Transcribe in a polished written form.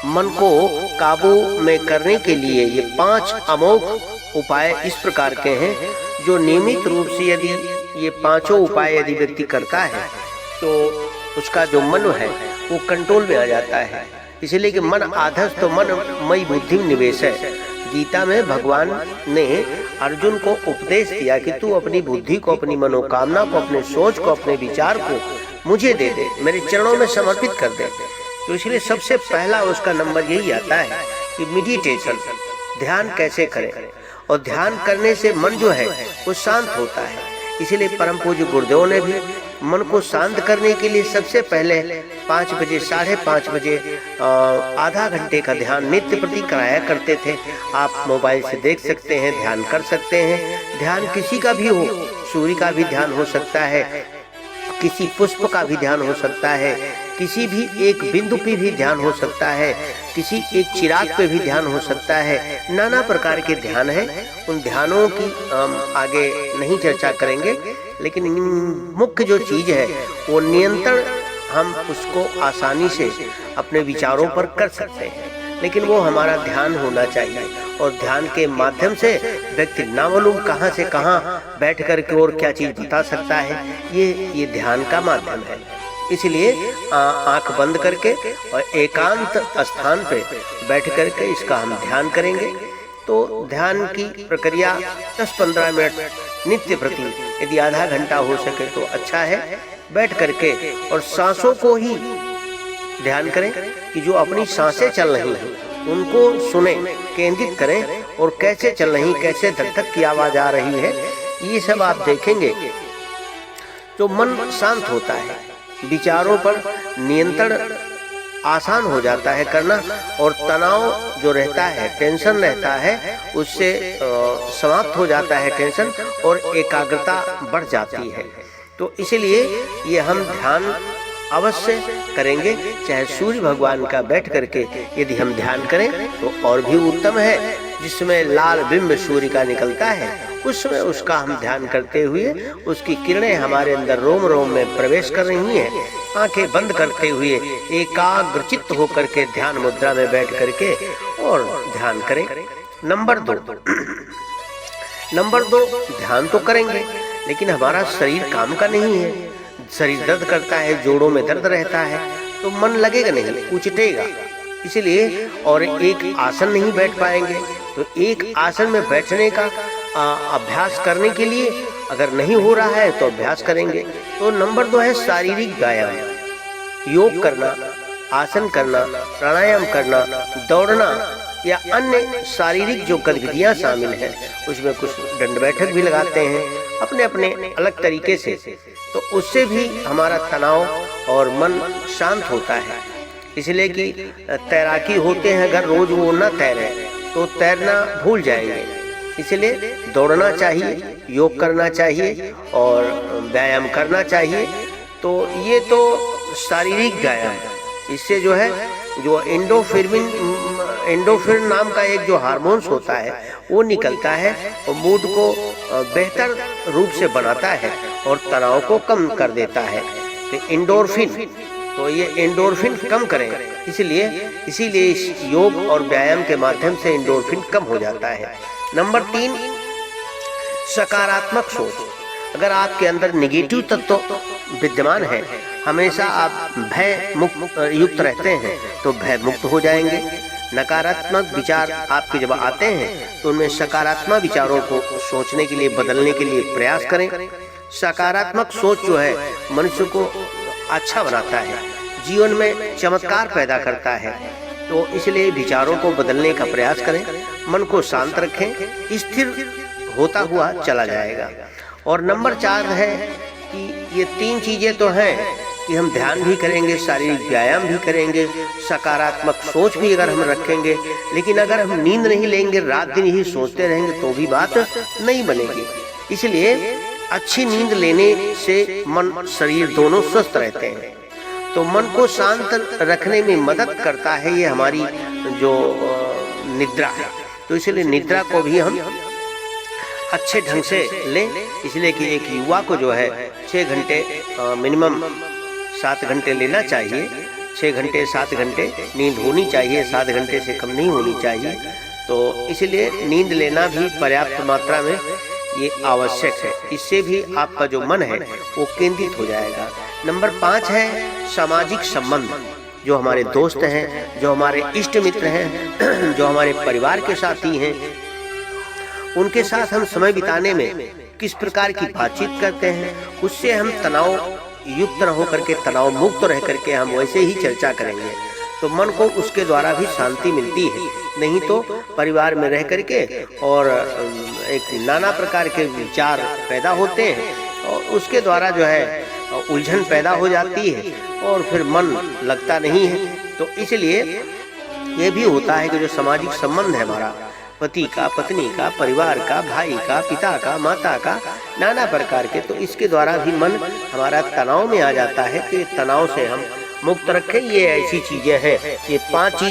मन को काबू में करने के लिए ये 5 अमोघ उपाय इस प्रकार के हैं, जो नियमित रूप से यदि ये 5 उपाय यदि व्यक्ति करता है तो उसका जो मन है वो कंट्रोल में आ जाता है। इसलिए कि मन आधस तो मन मई बुद्धि निवेश है। गीता में भगवान ने अर्जुन को उपदेश दिया कि तू अपनी बुद्धि को, अपनी मनोकामना को, अपने सोच को, अपने विचार को मुझे दे दे, मेरे चरणों में समर्पित कर दे। तो इसलिए सबसे पहला उसका नंबर यही आता है कि मेडिटेशन, ध्यान कैसे करें। और ध्यान करने से मन जो है वो शांत होता है। इसीलिए परम पूज्य गुरुदेव ने भी मन को शांत करने के लिए सबसे पहले 5 बजे, 5:30 बजे आधा घंटे का ध्यान नित्य प्रति कराया करते थे। आप मोबाइल से देख सकते हैं, ध्यान कर सकते हैं। ध्यान किसी का भी हो, सूर्य का भी ध्यान हो सकता है, किसी पुष्प का भी ध्यान हो सकता है, किसी भी एक बिंदु पे भी ध्यान हो सकता है, किसी एक चिराग पे भी ध्यान हो सकता है। नाना प्रकार के ध्यान हैं। उन ध्यानों की हम आगे नहीं चर्चा करेंगे, लेकिन मुख्य जो चीज है वो नियंत्रण हम उसको आसानी से अपने विचारों पर कर सकते हैं, लेकिन वो हमारा ध्यान होना चाहिए। और ध्यान के माध्यम से व्यक्ति ना मालूम कहाँ से कहाँ बैठ करके और क्या चीज बता सकता है। ये ध्यान का माध्यम है। इसलिए आंख बंद करके और एकांत स्थान पे बैठ करके इसका हम ध्यान करेंगे। तो ध्यान की प्रक्रिया 10-15 मिनट नित्य प्रति, यदि आधा घंटा हो सके तो अच्छा है, बैठ करके और सांसों को ही ध्यान करें कि जो अपनी सांसें चल रही हैं उनको सुने, केंद्रित करें और कैसे चल रही, कैसे धक धक की आवाज आ रही है, ये सब आप देखेंगे तो मन शांत होता है। विचारों पर नियंत्रण आसान हो जाता है करना, और तनाव जो रहता है, टेंशन रहता है, उससे समाप्त हो जाता है टेंशन, और एकाग्रता बढ़ जाती है। तो इसलिए ये हम ध्यान अवश्य करेंगे। चाहे सूर्य भगवान का बैठ करके यदि हम ध्यान करें तो और भी उत्तम है। जिसमें लाल बिंब सूर्य का निकलता है उस समय उसका हम ध्यान करते हुए उसकी किरणें हमारे अंदर रोम रोम में प्रवेश कर रही हैं। आंखें बंद करते हुए एकाग्रचित्त होकर के ध्यान मुद्रा में बैठ करके और ध्यान करें। नंबर 2, ध्यान तो करेंगे लेकिन हमारा शरीर काम का नहीं है। शरीर दर्द करता है, जोड़ों में दर्द रहता है, तो मन लगेगा नहीं, उचटेगा। इसलिए और एक आसन नहीं बैठ पाएंगे। तो एक आसन में बैठने का अभ्यास करने के लिए अगर नहीं हो रहा है तो अभ्यास करेंगे। तो नंबर 2 है शारीरिक व्यायाम, योग करना, आसन करना, प्राणायाम करना, दौड़ना या अन्य शारीरिक जो गतिविधियां शामिल हैं, उसमें कुछ दंड बैठक भी लगाते हैं अपने अपने अलग तरीके से। तो उससे भी हमारा तनाव और मन शांत होता है। इसलिए कि तैराकी होते हैं, अगर रोज वो न तैरे तो तैरना भूल जाएंगे। इसलिए दौड़ना चाहिए, योग करना चाहिए और व्यायाम करना चाहिए। तो ये तो शारीरिक व्यायाम, इससे जो है जो एंडोफिन नाम का एक जो हार्मोन्स होता है वो निकलता है और मूड को बेहतर रूप से बनाता है और तनाव को कम कर देता है। तो एंडोर्फिन, तो ये एंडोर्फिन कम करें, इसीलिए इस योग और व्यायाम के माध्यम से एंडोर्फिन कम हो जाता है। नंबर 3, सकारात्मक सोच। अगर आपके अंदर नेगेटिव तत्व विद्यमान है, हमेशा आप भय मुक्त युक्त रहते हैं, तो भय मुक्त हो जाएंगे। नकारात्मक विचार आपके जब आते हैं तो उनमें सकारात्मक विचारों को सोचने के लिए, बदलने के लिए प्रयास करें। सकारात्मक सोच जो है मनुष्य को अच्छा बनाता है, जीवन में चमत्कार पैदा करता है। तो इसलिए विचारों को बदलने का प्रयास करें, मन को शांत रखें, स्थिर होता हुआ चला जाएगा। और नंबर 4 है कि ये 3 चीजें तो हैं कि हम ध्यान भी करेंगे, शारीरिक व्यायाम भी करेंगे, सकारात्मक सोच भी अगर हम रखेंगे, लेकिन अगर हम नींद नहीं लेंगे, रात दिन ही सोचते रहेंगे तो भी बात नहीं बनेगी। इसलिए अच्छी नींद लेने से मन शरीर दोनों स्वस्थ रहते हैं। तो मन को शांत रखने में मदद करता है ये हमारी जो निद्रा है। तो इसलिए निद्रा को भी हम अच्छे ढंग से लें। इसलिए कि एक युवा को जो है 6 घंटे मिनिमम 7 घंटे लेना चाहिए। 6 घंटे 7 घंटे नींद होनी चाहिए, 7 घंटे से कम नहीं होनी चाहिए। तो इसलिए नींद लेना भी पर्याप्त मात्रा में ये आवश्यक है। इससे भी आपका जो मन है वो केंद्रित हो जाएगा। नंबर 5 है सामाजिक संबंध। जो हमारे दोस्त हैं, जो हमारे इष्ट मित्र हैं, जो हमारे परिवार के साथी हैं, उनके साथ हम समय बिताने में किस प्रकार की बातचीत करते हैं, उससे हम तनाव युक्त न हो करके, तनाव मुक्त रह करके हम वैसे ही चर्चा करेंगे तो मन को उसके द्वारा भी शांति मिलती है। नहीं तो परिवार में रह करके और एक नाना प्रकार के विचार पैदा होते हैं और उसके द्वारा जो है उलझन पैदा हो जाती है और फिर मन लगता नहीं है। तो इसलिए ये भी होता है कि जो सामाजिक संबंध है हमारा, पति का, पत्नी का, परिवार का, भाई का, पिता का, माता का, नाना प्रकार के, तो इसके द्वारा भी मन हमारा तनाव में आ जाता है कि तनाव से हम मुक्त रखें। ये ऐसी चीजें हैं, ये 5 चीजें